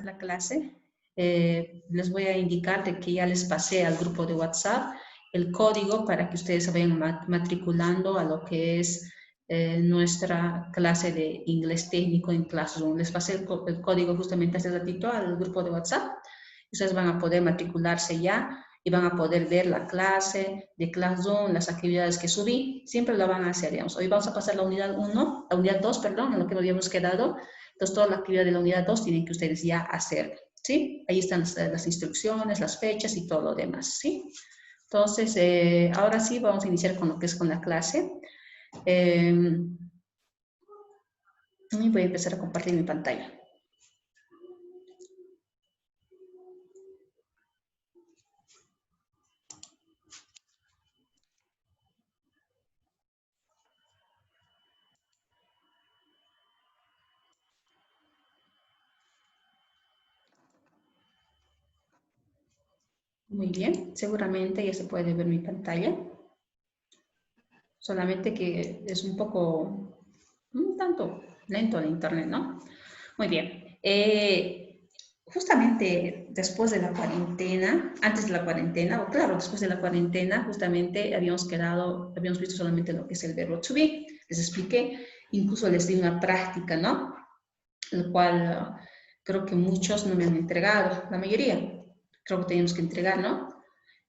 comenzar la clase. Les voy a indicar de que ya les pasé al grupo de WhatsApp el código para que ustedes se vayan matriculando a lo que es nuestra clase de inglés técnico en Classroom. Les pasé el código justamente hace ratito al grupo de WhatsApp. Ustedes van a poder matricularse ya y van a poder ver la clase de Classroom, las actividades que subí. Siempre lo van a hacer, digamos. Hoy vamos a pasar la unidad 1, la unidad 2, perdón, en lo que nos habíamos quedado. Entonces, toda la actividad de la unidad 2 tienen que ustedes ya hacer, ¿sí? Ahí están las instrucciones, las fechas y todo lo demás, ¿sí? Entonces, ahora sí vamos a iniciar con lo que es con la clase. Y voy a empezar a compartir mi pantalla. Muy bien, seguramente ya se puede ver mi pantalla. Solamente que es un tanto lento el internet, ¿no? Muy bien. Justamente después de la cuarentena, antes de la cuarentena, o claro, después de la cuarentena, justamente habíamos visto solamente lo que es el verbo to be. Les expliqué, incluso les di una práctica, ¿no? El cual creo que muchos no me han entregado, la mayoría. Creo que tenemos que entregar, ¿no?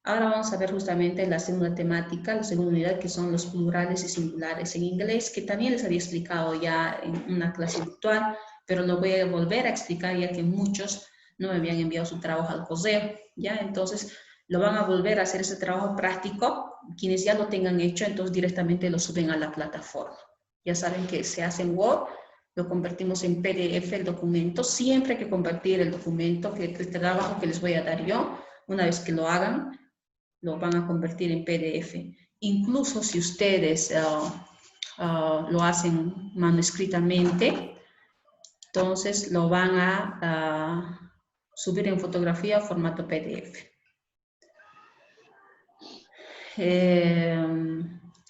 Ahora vamos a ver justamente la segunda temática, la segunda unidad, que son los plurales y singulares en inglés, que también les había explicado ya en una clase virtual, pero lo voy a volver a explicar ya que muchos no me habían enviado su trabajo al correo, ¿ya? Entonces, lo van a volver a hacer ese trabajo práctico. Quienes ya lo tengan hecho, entonces directamente lo suben a la plataforma. Ya saben que se hace en Word, lo convertimos en PDF el documento. Siempre hay que convertir el documento, que el trabajo que les voy a dar yo, una vez que lo hagan, lo van a convertir en PDF. Incluso si ustedes lo hacen manuscritamente, entonces lo van a subir en fotografía o formato PDF.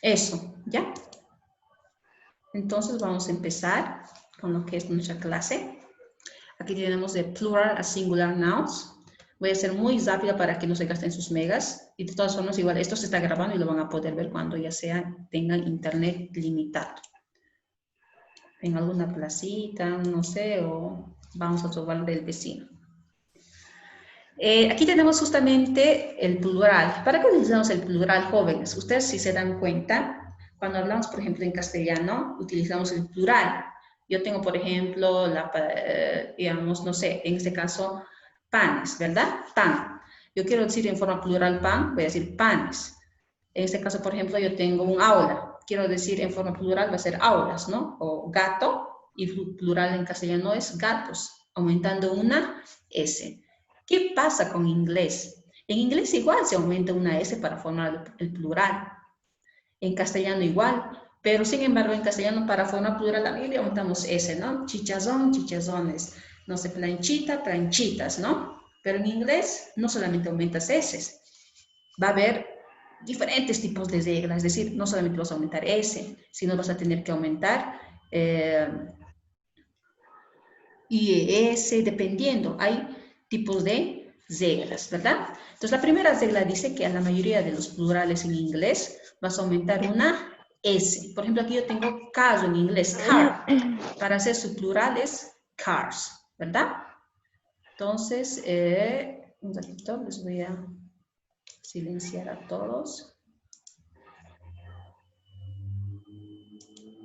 Eso, ¿ya? Entonces vamos a empezar con lo que es nuestra clase. Aquí tenemos de plural a singular nouns. Voy a ser muy rápida para que no se gasten sus megas. Y de todas formas, igual esto se está grabando y lo van a poder ver cuando ya tengan internet limitado. En alguna placita, no sé, o vamos a trobar del vecino. Aquí tenemos justamente el plural. ¿Para qué utilizamos el plural, jóvenes? Ustedes si se dan cuenta, cuando hablamos, por ejemplo, en castellano, utilizamos el plural. Yo tengo, por ejemplo, digamos, no sé, en este caso, panes, ¿verdad? Pan. Yo quiero decir en forma plural pan, voy a decir panes. En este caso, por ejemplo, yo tengo un aula. Quiero decir en forma plural va a ser aulas, ¿no? O gato, y plural en castellano es gatos, aumentando una S. ¿Qué pasa con inglés? En inglés igual se aumenta una S para formar el plural. En castellano igual. Pero sin embargo, en castellano para formar plural la mayoría aumentamos S, ¿no? Chichazón, chichazones. No sé, planchita, planchitas, ¿no? Pero en inglés no solamente aumentas S. Va a haber diferentes tipos de reglas. Es decir, no solamente vas a aumentar S, sino vas a tener que aumentar IES, dependiendo. Hay tipos de reglas, ¿verdad? Entonces, la primera regla dice que a la mayoría de los plurales en inglés vas a aumentar una S. Por ejemplo, aquí yo tengo carro en inglés, car. Para hacer su plural es cars, ¿verdad? Entonces, un ratito, les voy a silenciar a todos.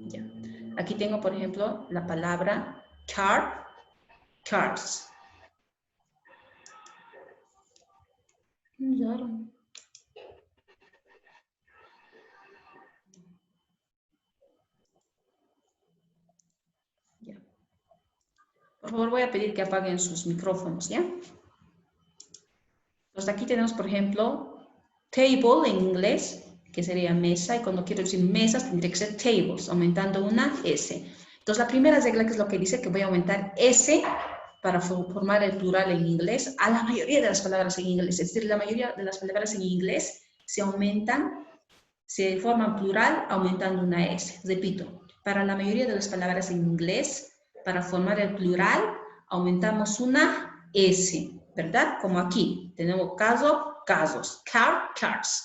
Ya. Aquí tengo, por ejemplo, la palabra car, cars. Claro. Ya. Por favor, voy a pedir que apaguen sus micrófonos, ¿ya? Entonces, aquí tenemos, por ejemplo, table en inglés, que sería mesa, y cuando quiero decir mesas, tendría que ser tables, aumentando una S. Entonces, la primera regla, que es lo que dice, que voy a aumentar S para formar el plural en inglés a la mayoría de las palabras en inglés. Es decir, la mayoría de las palabras en inglés se forman plural aumentando una S. Repito, para la mayoría de las palabras en inglés, para formar el plural, aumentamos una S, ¿verdad? Como aquí, tenemos caso, casos, car, cars.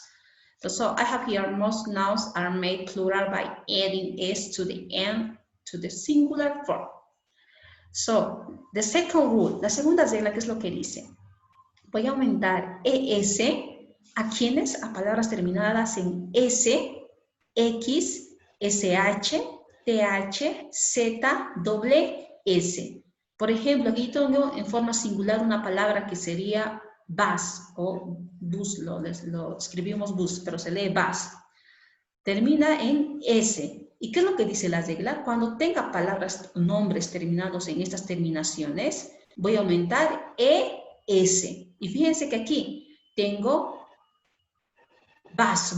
So I have here most nouns are made plural by adding S to the end to the singular form. So, the second rule, la segunda regla, ¿qué es lo que dice? Voy a aumentar ES a quienes, a palabras terminadas en S, X, SH, TH, Z, doble S. Por ejemplo, aquí tengo en forma singular una palabra que sería bus o bus, lo escribimos bus, pero se lee bus. Termina en S. ¿Y qué es lo que dice la regla? Cuando tenga palabras o nombres terminados en estas terminaciones, voy a aumentar ES. Y fíjense que aquí tengo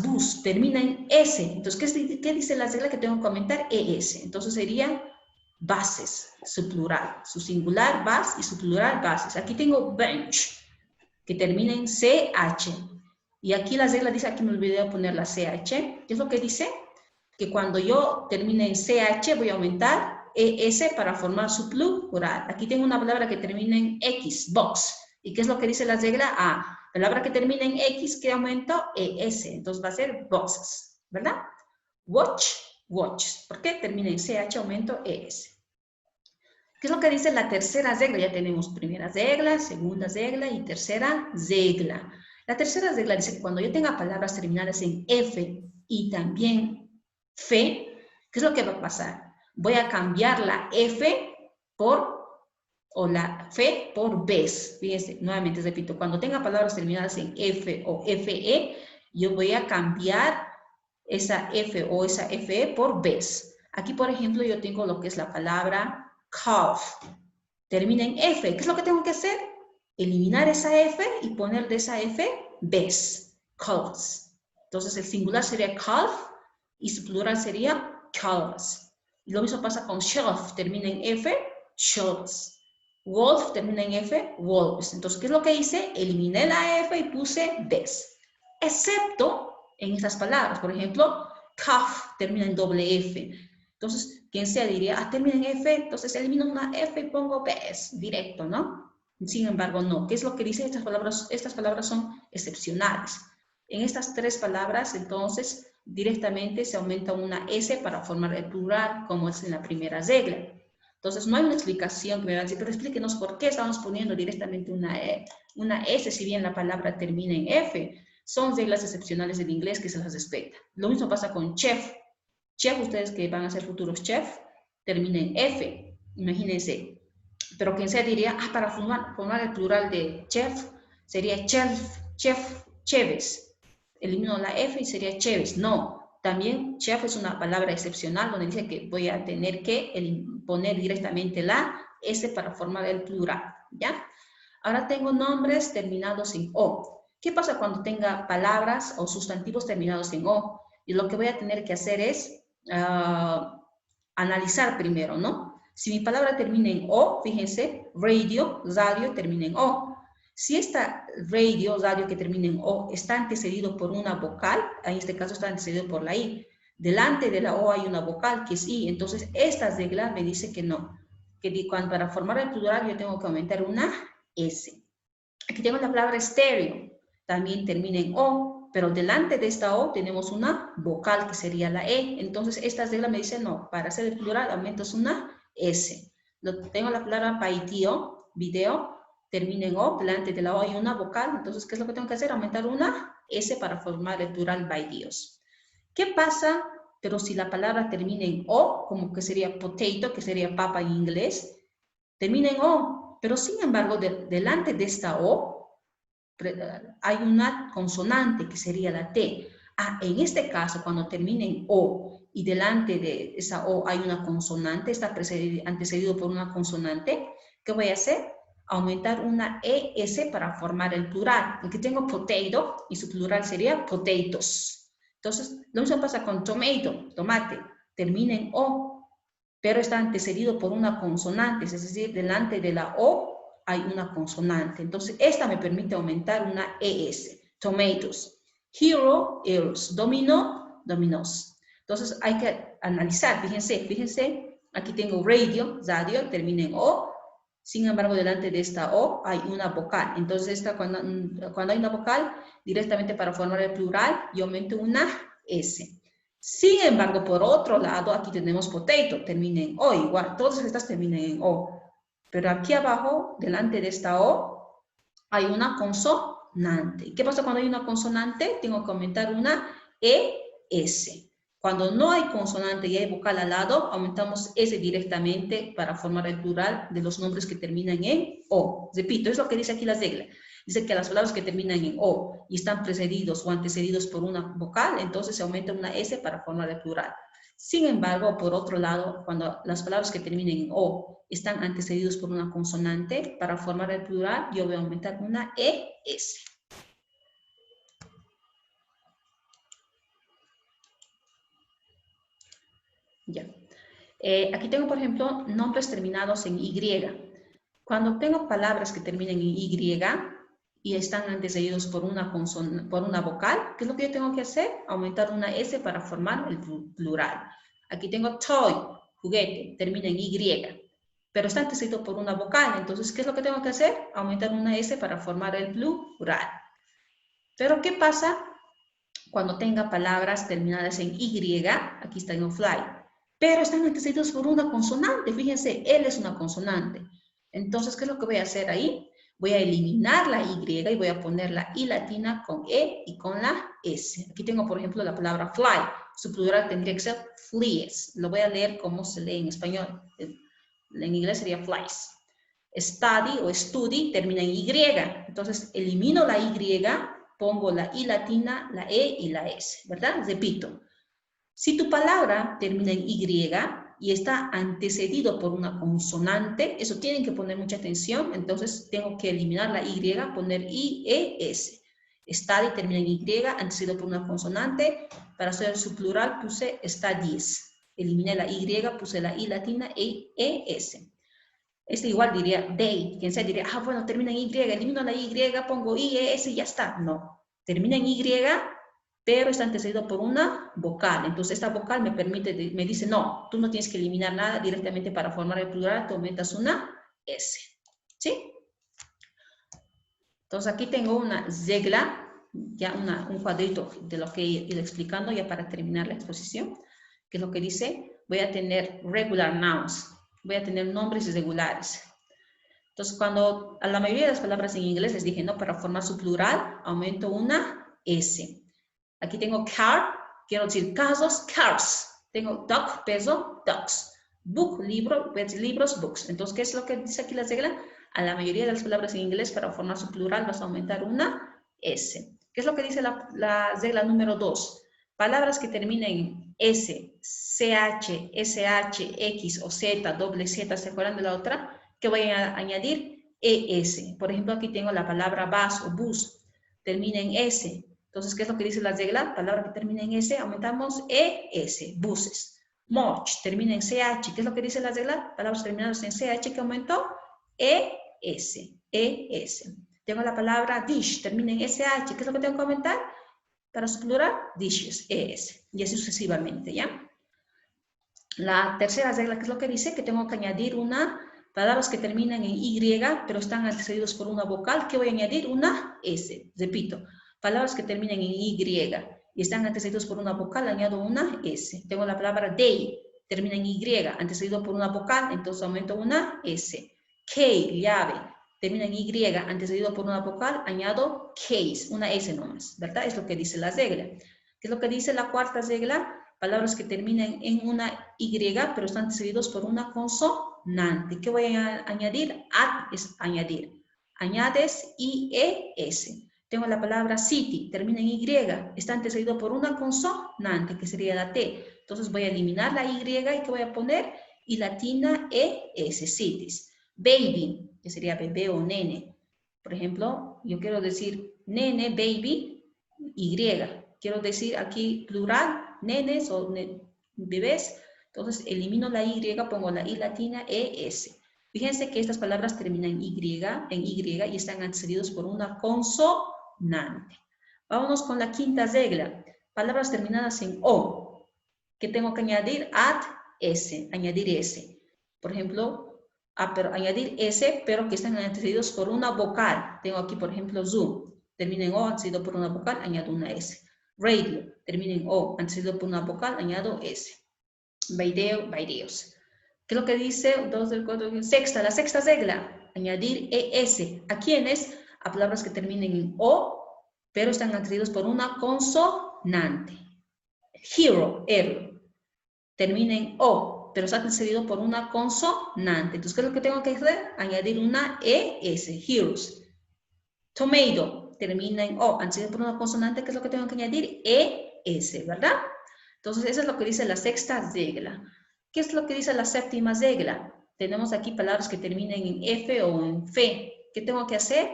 bus, termina en S. Entonces, ¿qué dice la regla? Que tengo que aumentar ES. Entonces sería bases, su plural, su singular bus y su plural bases. Aquí tengo bench, que termina en CH. Y aquí la regla dice, aquí me olvidé de poner la CH. ¿Qué es lo que dice? Que cuando yo termine en CH voy a aumentar ES para formar su plural. Aquí tengo una palabra que termina en X, box. ¿Y qué es lo que dice la regla? Palabra que termina en X, que aumento ES. Entonces va a ser boxes, ¿verdad? Watch, watches. ¿Por qué termina en CH, aumento ES? ¿Qué es lo que dice la tercera regla? Ya tenemos primera regla, segunda regla y tercera regla. La tercera regla dice que cuando yo tenga palabras terminadas en F y también fe, ¿qué es lo que va a pasar? Voy a cambiar la F o la fe por ves. Fíjense, nuevamente repito, cuando tenga palabras terminadas en F o FE, yo voy a cambiar esa F o esa FE por ves. Aquí, por ejemplo, yo tengo lo que es la palabra cough. Termina en F. ¿Qué es lo que tengo que hacer? Eliminar esa F y poner de esa F ves. Coughs. Entonces, el singular sería cough y su plural sería coughs. Y lo mismo pasa con shelf. Termina en F, shelves. Wolf termina en F, wolves. Entonces, ¿qué es lo que hice? Eliminé la F y puse ves. Excepto en estas palabras. Por ejemplo, cough termina en doble F. Entonces, quien sea diría, termina en F, entonces elimino una F y pongo ves, directo, ¿no? Sin embargo, no. ¿Qué es lo que dice estas palabras? Estas palabras son excepcionales. En estas tres palabras, entonces, directamente se aumenta una S para formar el plural, como es en la primera regla. Entonces, no hay una explicación que me va a decir, pero explíquenos por qué estamos poniendo directamente una S si bien la palabra termina en F. Son reglas excepcionales del inglés que se las respeta. Lo mismo pasa con chef. Chef, ustedes que van a ser futuros chef, termina en F. Imagínense. Pero quien sea diría, para formar el plural de chef, sería chef, cheves. Elimino la F y sería cheves. No, también chef es una palabra excepcional donde dice que voy a tener que poner directamente la S para formar el plural, ¿ya? Ahora tengo nombres terminados en O. ¿Qué pasa cuando tenga palabras o sustantivos terminados en O? Y lo que voy a tener que hacer es analizar primero, ¿no? Si mi palabra termina en O, fíjense, radio termina en O. Si esta radio que termina en O está antecedido por una vocal, en este caso está antecedido por la I, delante de la O hay una vocal que es I, entonces esta regla me dice que no, que para formar el plural yo tengo que aumentar una S. Aquí tengo la palabra estéreo, también termina en O, pero delante de esta O tenemos una vocal que sería la E. Entonces, esta regla me dice no, para hacer el plural aumentas una S. Tengo la palabra video, termina en O, delante de la O hay una vocal. Entonces, ¿qué es lo que tengo que hacer? Aumentar una S para formar el plural videos. ¿Qué pasa? Pero si la palabra termina en O, como que sería potato, que sería papa en inglés, termina en O, pero sin embargo, delante de esta O, hay una consonante que sería la T. En este caso, cuando termine en O y delante de esa O hay una consonante, está antecedido por una consonante, ¿qué voy a hacer? Aumentar una ES para formar el plural. Aquí tengo potato y su plural sería potatoes. Entonces, lo mismo pasa con tomato, tomate, termina en O, pero está antecedido por una consonante, es decir, delante de la O hay una consonante. Entonces, esta me permite aumentar una ES. Tomatoes. Hero, heroes. Domino, dominos. Entonces, hay que analizar. Fíjense, aquí tengo radio, termina en O. Sin embargo, delante de esta O hay una vocal. Entonces, cuando hay una vocal, directamente para formar el plural, yo aumento una S. Sin embargo, por otro lado, aquí tenemos potato, termina en O, igual, todas estas terminan en O. Pero aquí abajo, delante de esta O, hay una consonante. ¿Qué pasa cuando hay una consonante? Tengo que aumentar una ES. Cuando no hay consonante y hay vocal al lado, aumentamos S directamente para formar el plural de los nombres que terminan en O. Repito, es lo que dice aquí la regla. Dice que las palabras que terminan en O y están precedidos o antecedidos por una vocal, entonces se aumenta una S para formar el plural. Sin embargo, por otro lado, cuando las palabras que terminen en O están antecedidos por una consonante, para formar el plural yo voy a aumentar una ES. Ya. Aquí tengo, por ejemplo, nombres terminados en Y. Cuando tengo palabras que terminan en Y y están antecedidos por una vocal, ¿qué es lo que yo tengo que hacer? Aumentar una S para formar el plural. Aquí tengo toy, juguete, termina en Y, pero está antecedido por una vocal. Entonces, ¿qué es lo que tengo que hacer? Aumentar una S para formar el plural. Pero, ¿qué pasa cuando tenga palabras terminadas en Y? Aquí está en fly. Pero están antecedidos por una consonante. Fíjense, él es una consonante. Entonces, ¿qué es lo que voy a hacer ahí? Voy a eliminar la Y y voy a poner la I latina con E y con la S. Aquí tengo, por ejemplo, la palabra fly. Su plural tendría que ser fleas. Lo voy a leer como se lee en español. En inglés sería flies. Study o study termina en Y. Entonces, elimino la Y, pongo la I latina, la E y la S, ¿verdad? Repito. Si tu palabra termina en Y y está antecedido por una consonante, eso tienen que poner mucha atención, entonces tengo que eliminar la Y, poner I-E-S. Study termina en Y, antecedido por una consonante, para hacer su plural puse studies. Eliminé la Y, puse la I latina E-S. Este igual diría day, quien sea diría, bueno, termina en Y, elimino la Y, pongo I-E-S y ya está. No, termina en Y, pero está antecedido por una vocal. Entonces, esta vocal me dice, no, tú no tienes que eliminar nada directamente para formar el plural, tú aumentas una S. ¿Sí? Entonces, aquí tengo una regla, ya un cuadrito de lo que he ido explicando ya para terminar la exposición, que es lo que dice, voy a tener regular nouns, voy a tener nombres irregulares. Entonces, cuando a la mayoría de las palabras en inglés les dije, no, para formar su plural, aumento una S. Aquí tengo car, quiero decir casos, cars. Tengo dog, peso, dogs. Book, libro, libros, books. Entonces, ¿qué es lo que dice aquí la regla? A la mayoría de las palabras en inglés, para formar su plural, vas a aumentar una S. ¿Qué es lo que dice la regla número 2? Palabras que terminen en S, CH, SH, X o Z, doble Z, ¿se acuerdan de la otra? Que voy a añadir ES. Por ejemplo, aquí tengo la palabra bus o bus. Termina en S. Entonces, ¿qué es lo que dice la regla? Palabra que termina en S, aumentamos ES, buses. Much, termina en CH. ¿Qué es lo que dice la regla? Palabras terminadas en CH, ¿qué aumentó? ES, ES. Tengo la palabra dish, termina en SH. ¿Qué es lo que tengo que aumentar? Para su plural, dishes, ES. Y así sucesivamente, ¿ya? La tercera regla, ¿qué es lo que dice? Que tengo que añadir palabras que terminan en Y, pero están antecedidos por una vocal, ¿qué voy a añadir? Una S. Repito, palabras que terminan en Y y están antecedidos por una vocal, añado una S. Tengo la palabra day, termina en Y, antecedido por una vocal, entonces aumento una S. Key, llave, termina en Y, antecedido por una vocal, añado case, una S nomás, ¿verdad? Es lo que dice la regla. ¿Qué es lo que dice la cuarta regla? Palabras que terminan en una Y, pero están antecedidos por una consonante. ¿Qué voy a añadir? Add es añadir. Añades IES. Tengo la palabra city, termina en Y, está antecedido por una consonante, que sería la T. Entonces voy a eliminar la Y y ¿qué voy a poner? Y latina ES, cities. Baby, que sería bebé o nene. Por ejemplo, yo quiero decir nene, baby, Y. Quiero decir aquí plural, nenes o bebés. Entonces elimino la Y, pongo la I latina ES. Fíjense que estas palabras terminan en Y y están antecedidos por una consonante. Vámonos con la quinta regla. Palabras terminadas en O. ¿Qué tengo que añadir? Add S, añadir S. Por ejemplo, pero añadir S, pero que están antecedidos por una vocal. Tengo aquí, por ejemplo, Zoom. Termina en O, antecedido por una vocal, añado una S. Radio, termina en O, antecedido por una vocal, añado S. Video, videos. ¿Qué es lo que dice? 2 del 4, la sexta regla. Añadir ES. ¿A quiénes? A palabras que terminen en O, pero están antecedidos por una consonante. Hero, héroe. Termina en O, pero está antecedido por una consonante. Entonces, ¿qué es lo que tengo que hacer? Añadir una ES. Heroes. Tomato, termina en O, antecedido por una consonante. ¿Qué es lo que tengo que añadir? ES, ¿verdad? Entonces, eso es lo que dice la sexta regla. ¿Qué es lo que dice la séptima regla? Tenemos aquí palabras que terminen en F o en fe. ¿Qué tengo que hacer?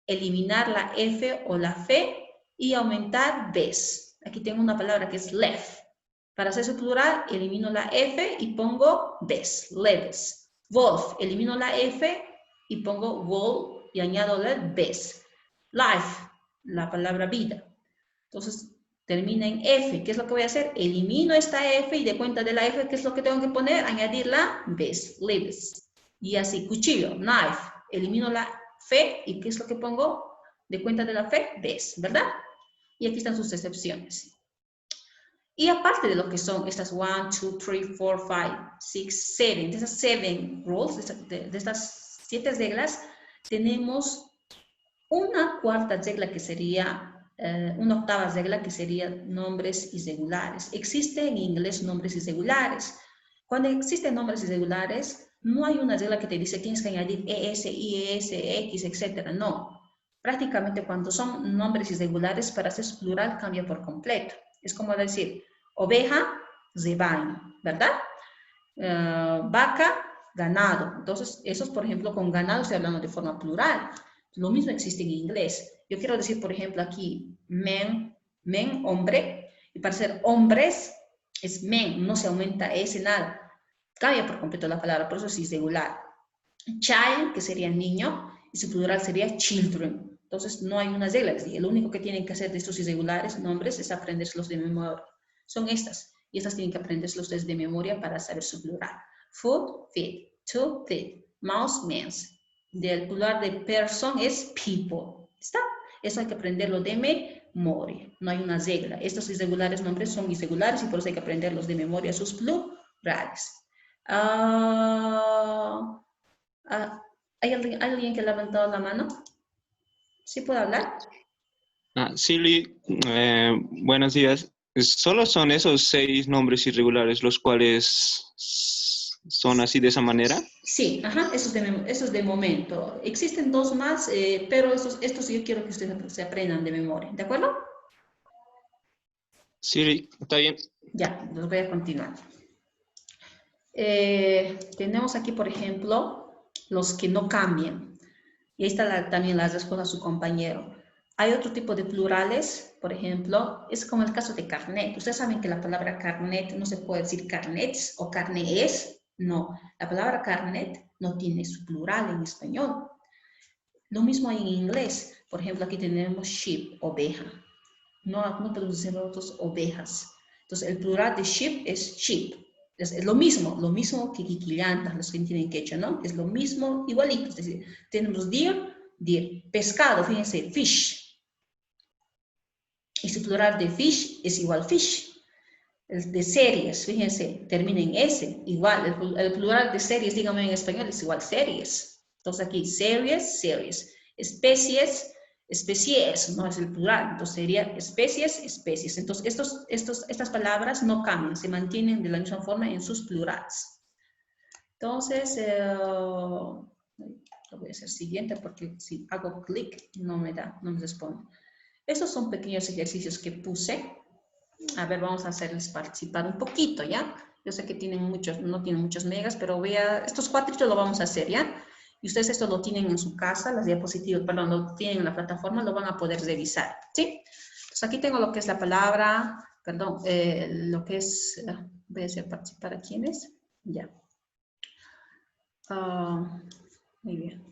Eliminar la F o la fe y aumentar ves. Aquí tengo una palabra que es left. Para hacer su plural, elimino la F y pongo ves, leves. Wolf, elimino la F y pongo wolf y añado la ves. Life, la palabra vida. Entonces, termina en F. ¿Qué es lo que voy a hacer? Elimino esta F y de cuenta de la F, ¿qué es lo que tengo que poner? Añadir la ves, lives. Y así, cuchillo, knife. Elimino la F y ¿qué es lo que pongo? De cuenta de la F, ves, ¿verdad? Y aquí están sus excepciones. Y aparte de lo que son estas 1, 2, 3, 4, 5, 6, 7, de esas 7 rules, de estas 7 reglas, tenemos una cuarta regla que sería una octava regla que sería nombres irregulares. Existen en inglés nombres irregulares. Cuando existen nombres irregulares, no hay una regla que te dice tienes que añadir ES, IES, X, etc. No. Prácticamente cuando son nombres irregulares, para hacer su plural cambia por completo. Es como decir, oveja, rebaño, ¿verdad? Vaca, ganado. Entonces, esos, por ejemplo, con ganado estoy hablando de forma plural. Lo mismo existe en inglés. Yo quiero decir, por ejemplo, aquí, men, hombre, y para ser hombres es men, no se aumenta ese nada. Cambia por completo la palabra, por eso es irregular. Child, que sería niño, y su plural sería children. Entonces, no hay una regla. Lo único que tienen que hacer de estos irregulares nombres es aprendérselos de memoria. Son estas, y estas tienen que aprendérselos de memoria para saber su plural. Food, feed. To, feed. Mouse, mouse. Del plural de person es people. ¿Está? Eso hay que aprenderlo de memoria. No hay una regla. Estos irregulares nombres son irregulares y por eso hay que aprenderlos de memoria sus plurales. ¿Hay alguien que ha levantado la mano? ¿Sí puedo hablar? Silly, buenos días. Solo son esos 6 nombres irregulares los cuales son así de esa manera. Sí, ajá, eso es de momento. Existen 2 más, pero estos yo quiero que ustedes se aprendan de memoria, ¿de acuerdo? Sí, está bien. Ya, los voy a continuar. Tenemos aquí, por ejemplo, los que no cambian. Y ahí está también la respuesta a su compañero. Hay otro tipo de plurales, por ejemplo, es como el caso de carnet. Ustedes saben que la palabra carnet no se puede decir carnets o carnees. No, la palabra carnet no tiene su plural en español. Lo mismo hay en inglés. Por ejemplo, aquí tenemos sheep, oveja. No podemos decir nosotros ovejas. Entonces, el plural de sheep es sheep. Es lo mismo que quiquillantas, los que tienen quechua, ¿no? Es lo mismo, igualito. Es decir, tenemos deer, pescado, fíjense, fish. Y su plural de fish es igual fish. El de series, fíjense, termina en S, igual. El plural de series, dígame en español, es igual series. Entonces aquí, series, series. Especies, especies, no es el plural, entonces sería especies, especies. Entonces estas palabras no cambian, se mantienen de la misma forma en sus plurales. Entonces, lo voy a hacer siguiente porque si hago clic no me responde. Estos son pequeños ejercicios que puse. A ver, vamos a hacerles participar un poquito, ¿ya? Yo sé que no tienen muchos megas, pero estos cuatritos lo vamos a hacer, ¿ya? Y ustedes esto lo tienen en su casa, las diapositivas, perdón, lo tienen en la plataforma, lo van a poder revisar, ¿sí? Entonces aquí tengo lo que es la palabra, perdón, lo que es, voy a hacer participar a quienes, ya. Muy bien.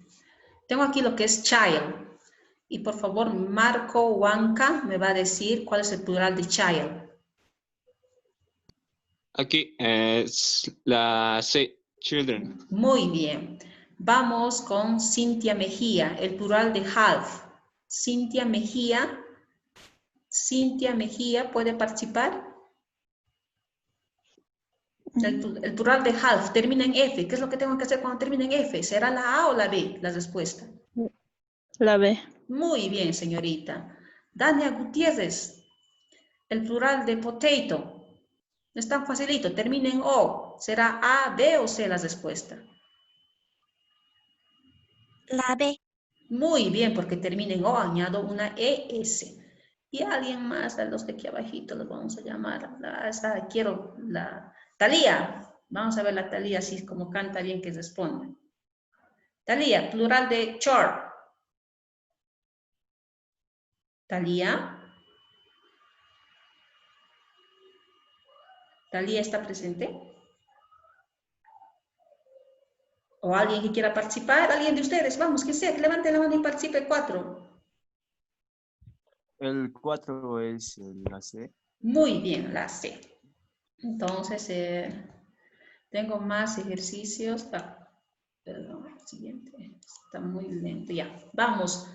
Tengo aquí lo que es child. Y por favor, Marco Huanca me va a decir cuál es el plural de child. Aquí es la C, children. Muy bien. Vamos con Cintia Mejía, el plural de half. Cintia Mejía, ¿puede participar? El plural de half termina en F. ¿Qué es lo que tengo que hacer cuando termina en F? ¿Será la A o la B la respuesta? La B. Muy bien, señorita. Dania Gutiérrez, el plural de potato. Es tan facilito, termina en O. ¿Será A, B o C la respuesta? La B. Muy bien, porque termina en O, añado una ES. Y alguien más de los de aquí abajito los vamos a llamar. Talía. Vamos a ver la Talía, así como canta bien que responde. Talía, plural de chore. Talía. ¿Talía está presente? ¿O alguien que quiera participar? ¿Alguien de ustedes? Vamos, que sea, que levante la mano y participe 4. El 4 es la C. Muy bien, la C. Entonces, tengo más ejercicios. Perdón, siguiente. Está muy lento. Ya, vamos.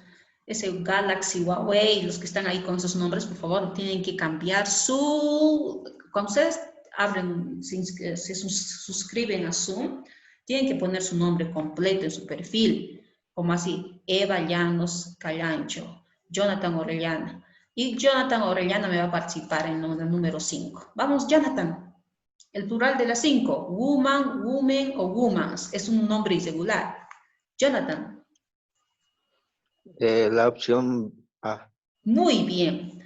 Ese Galaxy, Huawei, los que están ahí con esos nombres, por favor, tienen que cambiar su... Cuando ustedes abren, se suscriben a Zoom, tienen que poner su nombre completo en su perfil, como así, Eva Llanos Callancho, Jonathan Orellana. Y Jonathan Orellana me va a participar en el número 5. Vamos, Jonathan. El plural de las 5, woman, women o womans, es un nombre irregular. Jonathan. La opción A. Muy bien.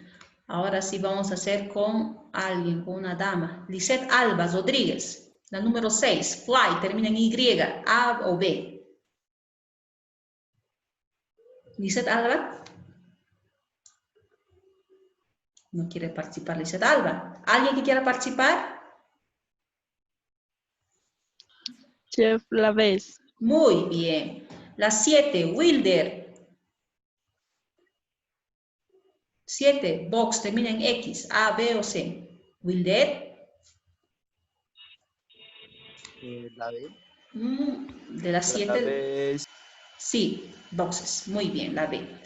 Ahora sí vamos a hacer con alguien, con una dama. Lisette Alba Rodríguez, la número 6, fly, termina en Y, A o B. Lisette Alba. No quiere participar Lisette Alba. ¿Alguien que quiera participar? Chef, la B. Muy bien. La 7, Wilder. 7, box, termina en X, A, B o C. Wilder. La B. De las 7. La B es... Sí, boxes. Muy bien, la B.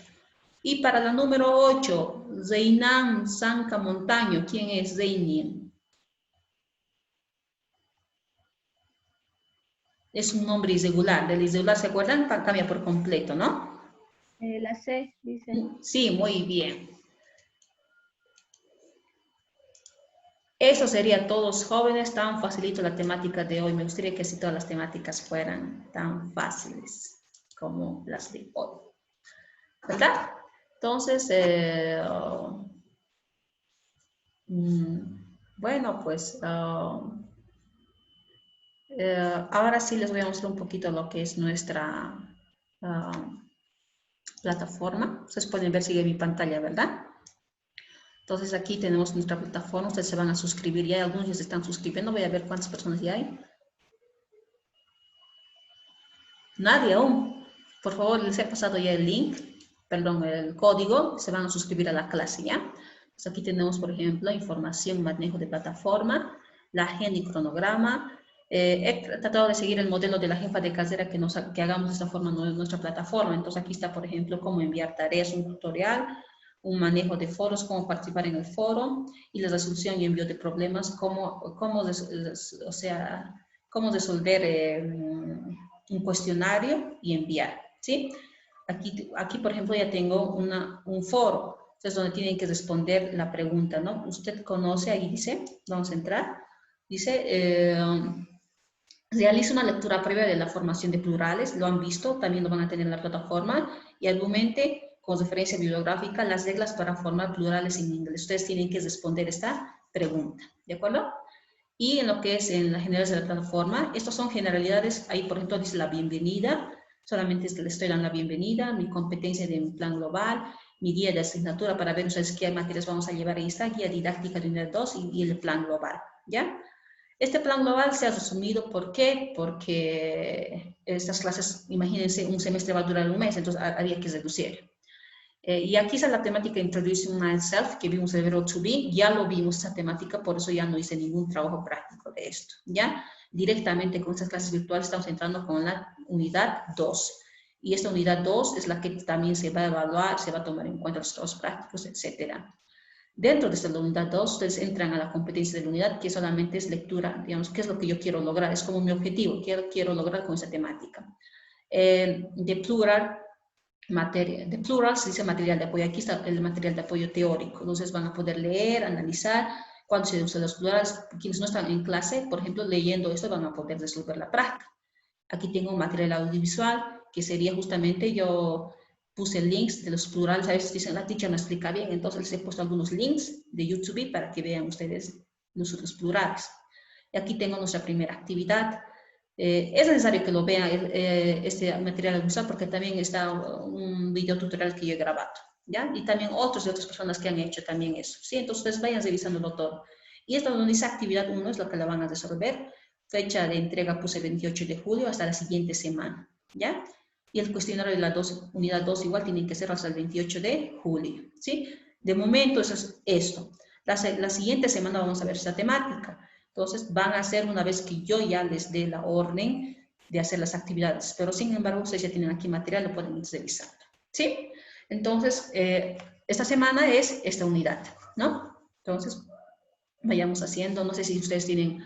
Y para la número 8, Reinan Sanca Montaño. ¿Quién es Reinian? Es un nombre irregular. Del irregular, ¿se acuerdan? Cambia por completo, ¿no? La C, dice. Sí, muy bien. Eso sería todos jóvenes, tan facilito la temática de hoy. Me gustaría que así todas las temáticas fueran tan fáciles como las de hoy. ¿Verdad? Entonces, bueno, pues ahora sí les voy a mostrar un poquito lo que es nuestra plataforma. Ustedes pueden ver, sigue mi pantalla, ¿verdad? Entonces aquí tenemos nuestra plataforma, ustedes se van a suscribir, ya algunos ya se están suscribiendo, voy a ver cuántas personas ya hay. Nadie aún. Por favor, les he pasado ya el link, perdón, el código, se van a suscribir a la clase, ¿ya? Pues aquí tenemos, por ejemplo, información, manejo de plataforma, la agenda y cronograma. He tratado de seguir el modelo de la jefa de carrera que hagamos de esta forma en nuestra plataforma. Entonces aquí está, por ejemplo, cómo enviar tareas, un tutorial, un manejo de foros, cómo participar en el foro y la resolución y envío de problemas, cómo resolver un cuestionario y enviar, ¿sí? Aquí, por ejemplo, ya tengo un foro, es donde tienen que responder la pregunta, ¿no? Usted conoce, ahí dice, vamos a entrar, dice, realiza una lectura previa de la formación de plurales, lo han visto, también lo van a tener en la plataforma, y argumente con referencia bibliográfica las reglas para formar plurales en inglés. Ustedes tienen que responder esta pregunta, ¿de acuerdo? Y en lo que es en las generalidades de la plataforma, estas son generalidades, ahí por ejemplo dice la bienvenida, solamente les estoy dando la bienvenida, mi competencia de mi plan global, mi guía de asignatura para ver ustedes qué materias vamos a llevar en esta guía didáctica de unidad 2 y el plan global, ¿ya? Este plan global se ha resumido, ¿por qué? Porque estas clases, imagínense, un semestre va a durar un mes, entonces había que reducir. Y aquí está la temática Introducing Myself, que vimos el verbo to be, ya lo vimos esa temática, por eso ya no hice ningún trabajo práctico de esto, ¿ya? directamente con estas clases virtuales estamos entrando con la unidad 2. Y esta unidad 2 es la que también se va a evaluar, se va a tomar en cuenta los trabajos prácticos, etc. Dentro de esta unidad 2, ustedes entran a la competencia de la unidad, que solamente es lectura, digamos, ¿qué es lo que yo quiero lograr? Es como mi objetivo, ¿qué quiero lograr con esta temática? De plural, de plural se dice material de apoyo. Aquí está el material de apoyo teórico. Entonces van a poder leer, analizar, cuando se usan los plurales. Quienes no están en clase, por ejemplo, leyendo esto, van a poder resolver la práctica. Aquí tengo un material audiovisual, que sería justamente, yo puse links de los plurales. A veces dicen, la teacher no explica bien, entonces les he puesto algunos links de YouTube para que vean ustedes los otros plurales. Y aquí tengo nuestra primera actividad. Es necesario que lo vean este material audiovisual porque también está un video tutorial que yo he grabado, ¿ya? Y también otras personas que han hecho también eso, ¿sí? Entonces ustedes vayan revisándolo todo. Y esta donde dice actividad 1 es lo que la van a resolver. Fecha de entrega puse 28 de julio hasta la siguiente semana, ¿ya? Y el cuestionario de la unidad 2 igual tiene que ser hasta el 28 de julio, ¿sí? De momento eso es esto. La siguiente semana vamos a ver esta temática. Entonces, van a hacer una vez que yo ya les dé la orden de hacer las actividades. Pero, sin embargo, ustedes ya tienen aquí material, lo pueden ir revisando. ¿Sí? Entonces, esta semana es esta unidad, ¿no? Entonces, vayamos haciendo. No sé si ustedes tienen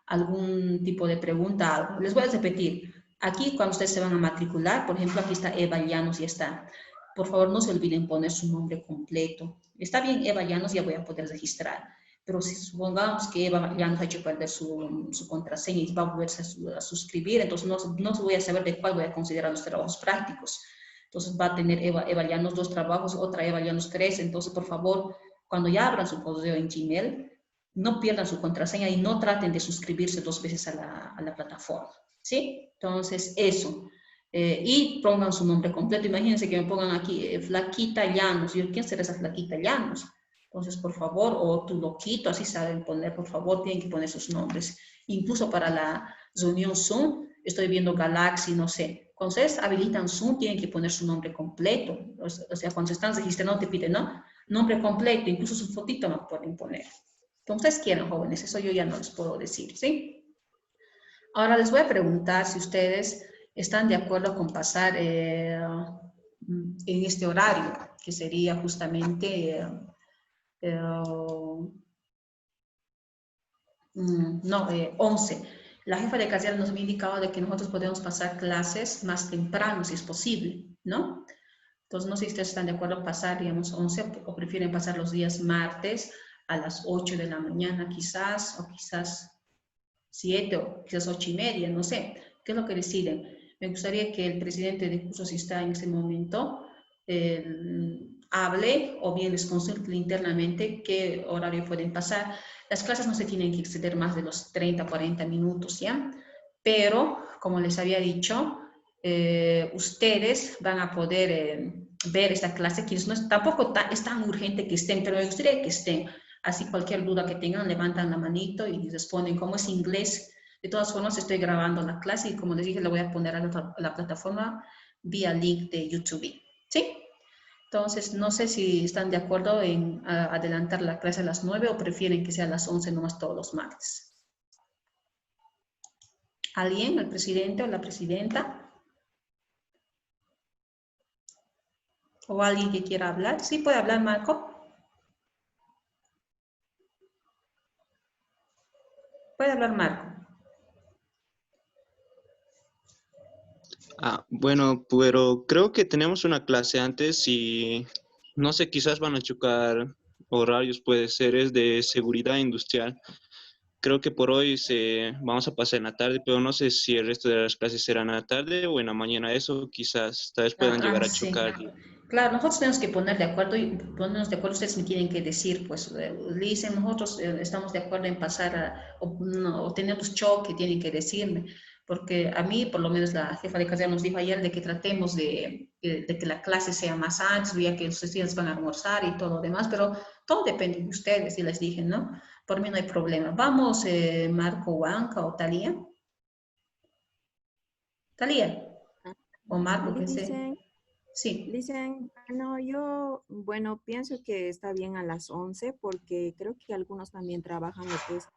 algún tipo de pregunta, algo. Les voy a repetir. Aquí, cuando ustedes se van a matricular, por ejemplo, aquí está Eva Llanos, ya está. Por favor, no se olviden poner su nombre completo. Está bien, Eva Llanos, ya voy a poder registrar. Pero si supongamos que Eva ya nos ha hecho perder su contraseña y va a volverse a suscribir, entonces no voy a saber de cuál voy a considerar los trabajos prácticos. Entonces va a tener Eva Llanos 2 trabajos, otra Eva Llanos 3. Entonces, por favor, cuando ya abran su correo en Gmail, no pierdan su contraseña y no traten de suscribirse 2 veces a la plataforma. ¿Sí? Entonces, eso. Y pongan su nombre completo. Imagínense que me pongan aquí, Flaquita Llanos. Yo, ¿quién será esa Flaquita Llanos? Entonces, por favor, o tu loquito, así saben poner, por favor, tienen que poner sus nombres. Incluso para la reunión Zoom, estoy viendo Galaxy, no sé. Cuando ustedes habilitan Zoom, tienen que poner su nombre completo. O sea, cuando se están registrando, te piden, ¿no? Nombre completo, incluso su fotito no pueden poner. Como ustedes quieran, jóvenes, eso yo ya no les puedo decir, ¿sí? Ahora les voy a preguntar si ustedes están de acuerdo con pasar en este horario, que sería justamente... 11. La jefa de casilla nos había indicado de que nosotros podemos pasar clases más temprano, si es posible, ¿no? Entonces, no sé si ustedes están de acuerdo en pasar, digamos, 11 o prefieren pasar los días martes a las 8 de la mañana quizás, o quizás 7 o quizás 8:30, no sé. ¿Qué es lo que deciden? Me gustaría que el presidente de curso, si está en este momento, hable o bien les consulte internamente qué horario pueden pasar. Las clases no se tienen que exceder más de los 30, 40 minutos, ¿ya? Pero, como les había dicho, ustedes van a poder ver esta clase, que tampoco es tan urgente que estén, pero me gustaría que estén. Así cualquier duda que tengan, levantan la manito y responden. Como es inglés, de todas formas estoy grabando la clase y como les dije, la voy a poner a la plataforma vía link de YouTube. ¿Sí? Entonces, no sé si están de acuerdo en adelantar la clase a las 9 o prefieren que sea a las 11 nomás todos los martes. ¿Alguien? ¿El presidente o la presidenta? ¿O alguien que quiera hablar? Sí, puede hablar, Marco. Puede hablar, Marco. Bueno, pero creo que tenemos una clase antes y no sé, quizás van a chocar horarios, puede ser, es de seguridad industrial. Creo que por hoy vamos a pasar en la tarde, pero no sé si el resto de las clases serán en la tarde o en la mañana. Eso quizás tal vez puedan llegar a Sí. chocar. Claro, nosotros tenemos que poner de acuerdo y ponernos de acuerdo. Ustedes me tienen que decir, pues, le dicen, nosotros estamos de acuerdo en pasar o tenemos choque, tienen que decirme. Porque a mí, por lo menos la jefa de carrera nos dijo ayer de que tratemos de que la clase sea más antes, ya que los estudiantes van a almorzar y todo lo demás, pero todo depende de ustedes, y les dije, ¿no? Por mí no hay problema. Vamos, Marco, Huanca o Talía. Talía o Marco, que sé. Sí. Dicen, no, yo, bueno, pienso que está bien a las 11 porque creo que algunos también trabajan lo que es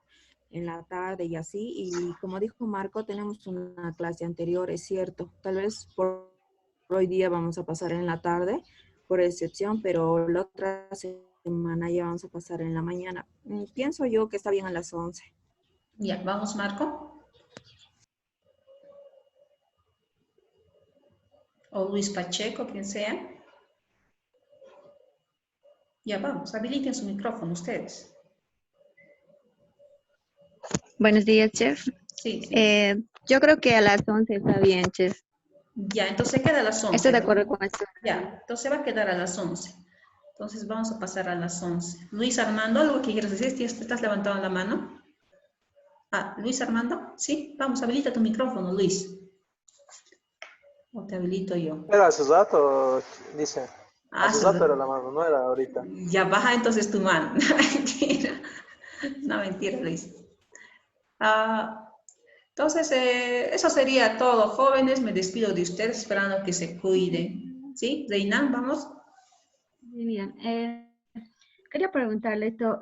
en la tarde y así. Y como dijo Marco, tenemos una clase anterior, es cierto. Tal vez por hoy día vamos a pasar en la tarde, por excepción, pero la otra semana ya vamos a pasar en la mañana. Pienso yo que está bien a las 11. Ya, vamos, Marco. O Luis Pacheco, quien sea. Ya vamos, habiliten su micrófono ustedes. Buenos días, chef. Sí, sí. Yo creo que a las 11 está bien, chef. Ya, entonces queda a las 11. Estoy de ¿verdad? acuerdo con esto. Ya, entonces va a quedar a las 11. Entonces vamos a pasar a las 11. Luis Armando, ¿algo que quieras decir? ¿Te estás levantando la mano? Ah, Luis Armando, sí, vamos, habilita tu micrófono, Luis. O te habilito yo. Era hace rato, dice. Ah, Hace rato era la mano, no era ahorita. ya baja entonces tu mano. No, mentira. No, mentira, Luis. Entonces, eso sería todo, jóvenes. Me despido de ustedes esperando que se cuiden. ¿Sí? Reina, vamos. Bien, quería preguntarle esto.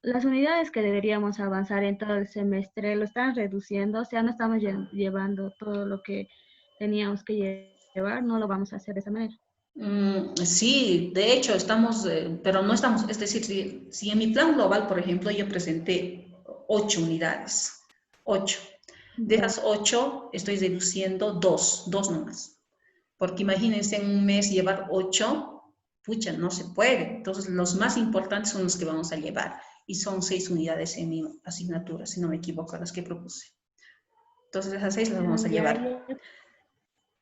Las unidades que deberíamos avanzar en todo el semestre, ¿lo están reduciendo? O sea, no estamos llevando todo lo que teníamos que llevar, no lo vamos a hacer de esa manera. Sí, de hecho estamos, pero no estamos, es decir, si en mi plan global, por ejemplo, yo presenté 8 unidades, 8. De esas 8 estoy deduciendo 2 nomás. Porque imagínense en un mes llevar 8, pucha, no se puede. Entonces los más importantes son los que vamos a llevar. Y son 6 unidades en mi asignatura, si no me equivoco, las que propuse. Entonces esas 6 las vamos a llevar.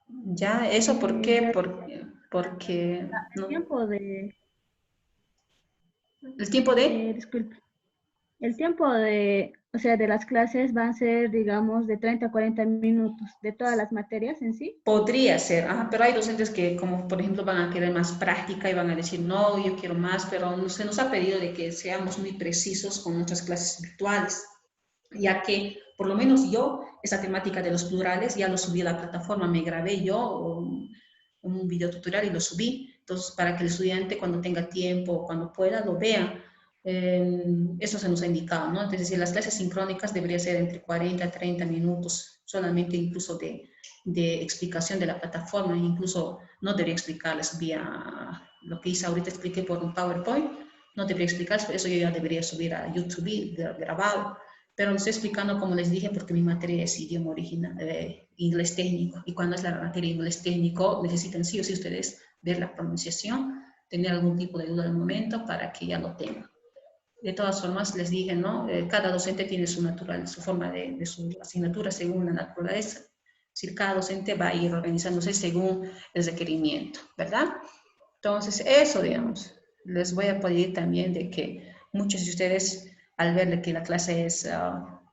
Ya, ¿eso por qué? Porque El tiempo de... ¿El tiempo de? disculpe. El tiempo de, o sea, de las clases van a ser, digamos, de 30 a 40 minutos de todas las materias en sí. Podría ser, pero hay docentes que, como por ejemplo, van a querer más práctica y van a decir, no, yo quiero más, pero se nos ha pedido de que seamos muy precisos con nuestras clases virtuales, ya que, por lo menos yo, esa temática de los plurales ya lo subí a la plataforma, me grabé yo un video tutorial y lo subí, entonces para que el estudiante cuando tenga tiempo, cuando pueda, lo vea. Eso se nos ha indicado, ¿no? Entonces, las clases sincrónicas debería ser entre 40 a 30 minutos, solamente incluso de explicación de la plataforma, incluso no debería explicarles vía lo que hice ahorita, expliqué por un PowerPoint, no debería explicar, eso yo ya debería subir a YouTube grabado, pero lo estoy explicando como les dije porque mi materia es idioma original, inglés técnico, y cuando es la materia inglés técnico necesitan sí o sí ustedes ver la pronunciación, tener algún tipo de duda al momento para que ya lo tengan. De todas formas, les dije, ¿no? Cada docente tiene su forma de su asignatura según la naturaleza. Es decir, cada docente va a ir organizándose según el requerimiento, ¿verdad? Entonces, eso, digamos, les voy a pedir también de que muchos de ustedes, al ver que la clase es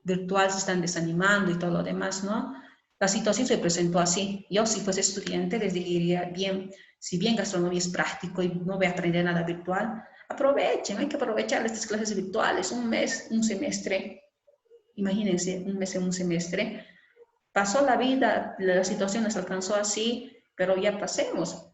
virtual, se están desanimando y todo lo demás, ¿no? La situación se presentó así. Yo, si fuese estudiante, les diría, bien, si bien gastronomía es práctico y no voy a aprender nada virtual, aprovechen, hay que aprovechar estas clases virtuales, un mes, un semestre, imagínense, un mes en un semestre. Pasó la vida, la situación nos alcanzó así, pero ya pasemos,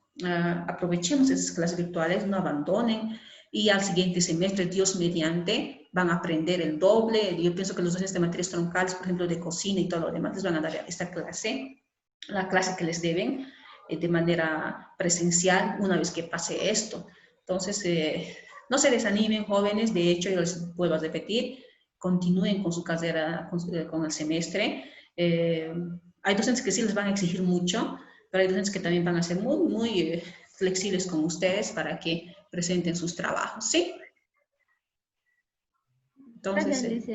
aprovechemos esas clases virtuales, no abandonen, y al siguiente semestre, Dios mediante, van a aprender el doble. Yo pienso que los docentes de materias troncales, por ejemplo, de cocina y todo lo demás, les van a dar esta clase, la clase que les deben, de manera presencial, una vez que pase esto. Entonces, no se desanimen, jóvenes. De hecho, yo les vuelvo a repetir, continúen con su carrera, con el semestre. Hay docentes que sí les van a exigir mucho, pero hay docentes que también van a ser muy, muy flexibles con ustedes para que presenten sus trabajos, ¿sí? Entonces,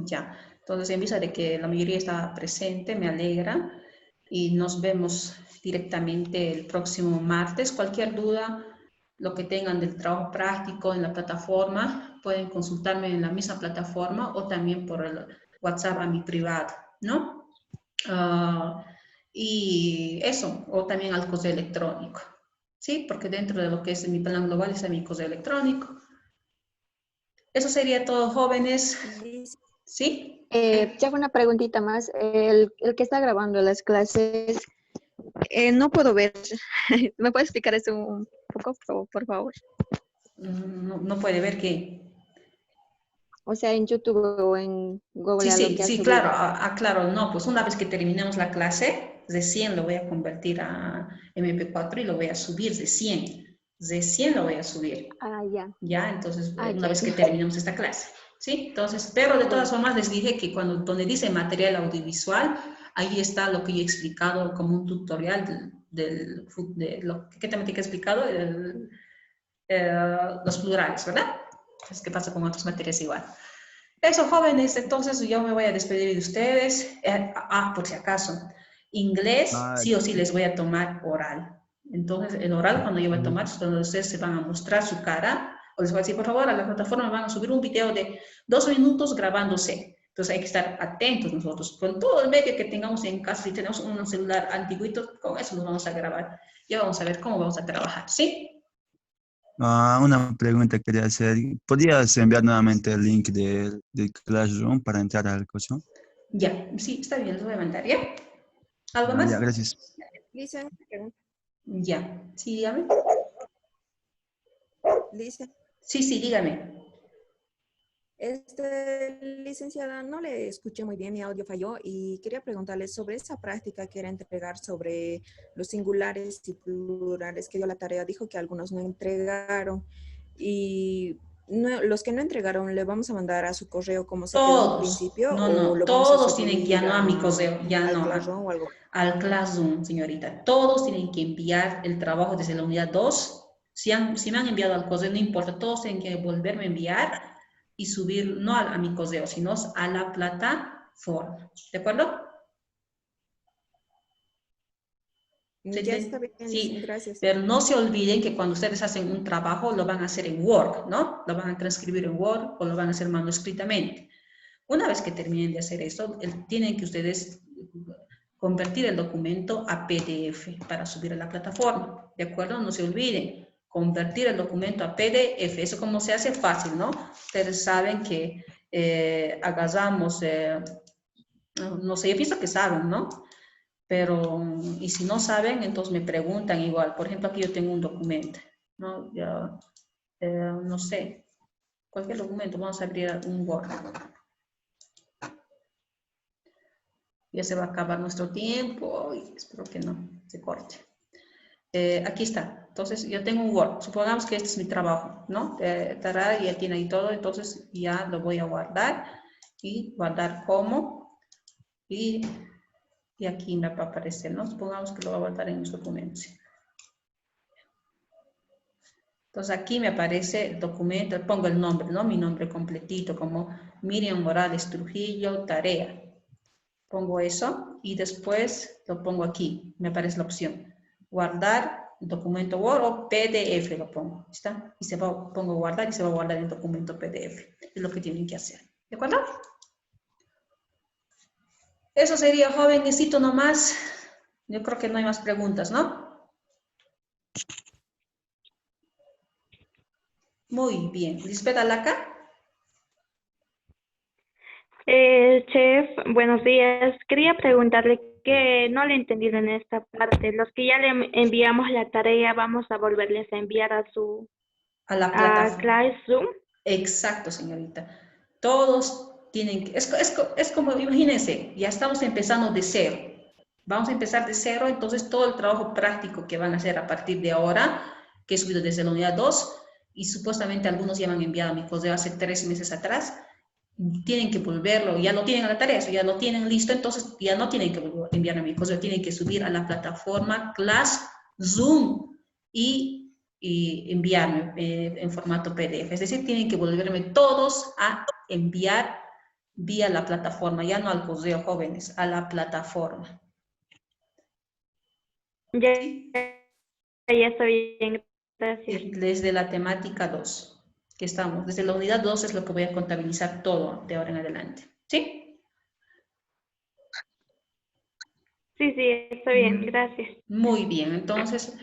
ya. Entonces, en vista de que la mayoría está presente, me alegra, y nos vemos directamente el próximo martes. Cualquier duda, lo que tengan del trabajo práctico en la plataforma, pueden consultarme en la misma plataforma o también por el WhatsApp a mi privado, ¿no? Y eso, o también al correo electrónico, ¿sí? Porque dentro de lo que es mi plan global está mi correo electrónico. Eso sería todo, jóvenes. ¿Sí? Ya una preguntita más. El que está grabando las clases, no puedo ver. ¿Me puede explicar eso un poco, por favor? No puede ver que... O sea, en YouTube o en Google Sí, a lo sí, que ha sí, subido. claro, claro, no, pues una vez que terminemos la clase, de 100 lo voy a convertir a MP4 y lo voy a subir de 100 lo voy a subir, Ah, ya. ¿ya? Entonces, Ah, una ya, vez que ya. terminemos esta clase, ¿sí? Entonces, pero de todas Bueno. formas les dije que donde dice material audiovisual, ahí está lo que yo he explicado como un tutorial de lo que temática he explicado, los plurales, ¿verdad? Es que pasa con otras materias igual. Eso, jóvenes, entonces yo me voy a despedir de ustedes. Por si acaso, inglés Ah, sí o sí les voy a tomar oral. Entonces, el oral, cuando yo voy a tomar, es cuando ustedes se van a mostrar su cara, o les voy a decir, por favor, a la plataforma van a subir un video de 2 minutos grabándose. Entonces hay que estar atentos nosotros. Con todo el medio que tengamos en casa, si tenemos un celular antiguito, con eso nos vamos a grabar. Ya vamos a ver cómo vamos a trabajar, ¿sí? una pregunta quería hacer. ¿Podrías enviar nuevamente el link de Classroom para entrar al curso? Ya, sí, está bien, les voy a mandar, ¿ya? ¿Algo Ah, más? ya, gracias. Lisa, una pregunta. Ya, sí, dígame. Lisa, Sí, sí, dígame. licenciada, no le escuché muy bien, mi audio falló y quería preguntarle sobre esa práctica que era entregar sobre los singulares y plurales que dio la tarea. Dijo que algunos no entregaron y los que no entregaron le vamos a mandar a su correo como se quedó al Todos, principio no, o no, lo vamos a todos tienen que, ya subir no a mi correo, ya al no, Classroom o algo. al Classroom, señorita. Todos tienen que enviar el trabajo desde la unidad 2. Si me han enviado al correo, no importa, todos tienen que volverme a enviar y subir, no a mi correo, sino a la plataforma. ¿De acuerdo? Ya está bien, Sí, gracias. pero no se olviden que cuando ustedes hacen un trabajo, lo van a hacer en Word, ¿no? Lo van a transcribir en Word o lo van a hacer manuscritamente. Una vez que terminen de hacer eso, tienen que ustedes convertir el documento a PDF para subir a la plataforma, ¿de acuerdo? No se olviden, convertir el documento a PDF. Eso como se hace fácil, ¿no? Ustedes saben que agarramos, no sé, yo pienso que saben, ¿no? Pero, y si no saben, entonces me preguntan igual. Por ejemplo, aquí yo tengo un documento, ¿no? Ya, no sé, cualquier documento, vamos a abrir un Word. Ya se va a acabar nuestro tiempo y espero que no se corte. Aquí está. Entonces, yo tengo un Word. Supongamos que este es mi trabajo, ¿no? Ya tiene ahí todo, entonces ya lo voy a guardar y guardar como. Y aquí me va a aparecer, ¿no? Supongamos que lo voy a guardar en mis documentos. Entonces aquí me aparece el documento, pongo el nombre, ¿no? Mi nombre completito como Miriam Morales Trujillo, tarea. Pongo eso y después lo pongo aquí. Me aparece la opción. Guardar documento Word o PDF lo pongo. ¿Está? Y pongo guardar y se va a guardar el documento PDF. Es lo que tienen que hacer. ¿De acuerdo? Eso sería, joven. Necesito nomás. Yo creo que no hay más preguntas, ¿no? Muy bien. Lisbeth Alaca. Chef, buenos días. Quería preguntarle que no le he entendido en esta parte. Los que ya le enviamos la tarea, vamos a volverles a enviar a la plataforma. Classroom. Exacto, señorita. Todos tienen que... Es como, imagínense, ya estamos empezando de cero. Vamos a empezar de cero, entonces todo el trabajo práctico que van a hacer a partir de ahora, que he subido desde la unidad 2, y supuestamente algunos ya me han enviado a mi correo hace 3 meses atrás, tienen que volverlo, ya lo tienen a la tarea, eso ya lo tienen listo, entonces ya no tienen que enviar a mi correo, tienen que subir a la plataforma Classroom y enviarme en formato PDF. Es decir, tienen que volverme todos a enviar vía la plataforma, ya no al correo, jóvenes, a la plataforma. Ya, ¿Sí? ya estoy bien, gracias. Desde la temática 2. Que estamos, desde la unidad 2 es lo que voy a contabilizar todo de ahora en adelante. ¿Sí? Sí, está bien, gracias. Muy bien, entonces,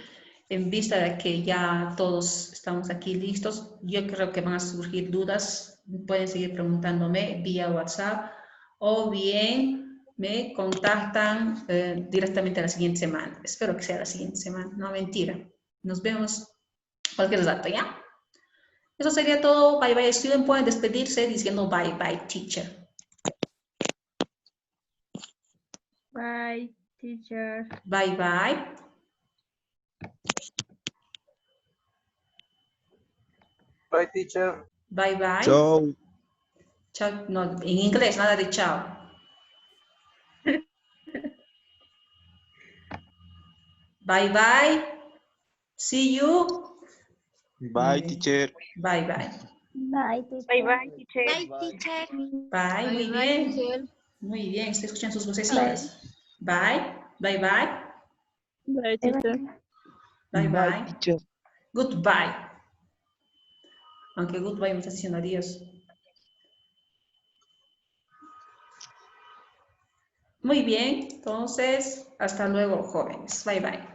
en vista de que ya todos estamos aquí listos, yo creo que van a surgir dudas, pueden seguir preguntándome vía WhatsApp o bien me contactan directamente la siguiente semana. Espero que sea la siguiente semana, no mentira. Nos vemos cualquier dato, ¿ya? Eso sería todo. Bye bye student. Pueden despedirse diciendo bye bye teacher. Bye, teacher. Bye bye. Bye, teacher. Bye bye. Chao. Chao. No, en inglés, nada de chao. Bye bye. See you. Bye, teacher. Bye bye. Bye, bye, teacher. Bye, muy bien. Muy bien, estoy escuchando sus vocecitas. Bye. Bye bye. Bye, teacher. Bye bye. teacher. Goodbye. Aunque goodbye me estás diciendo adiós. Muy bien, entonces, hasta luego, jóvenes. Bye bye.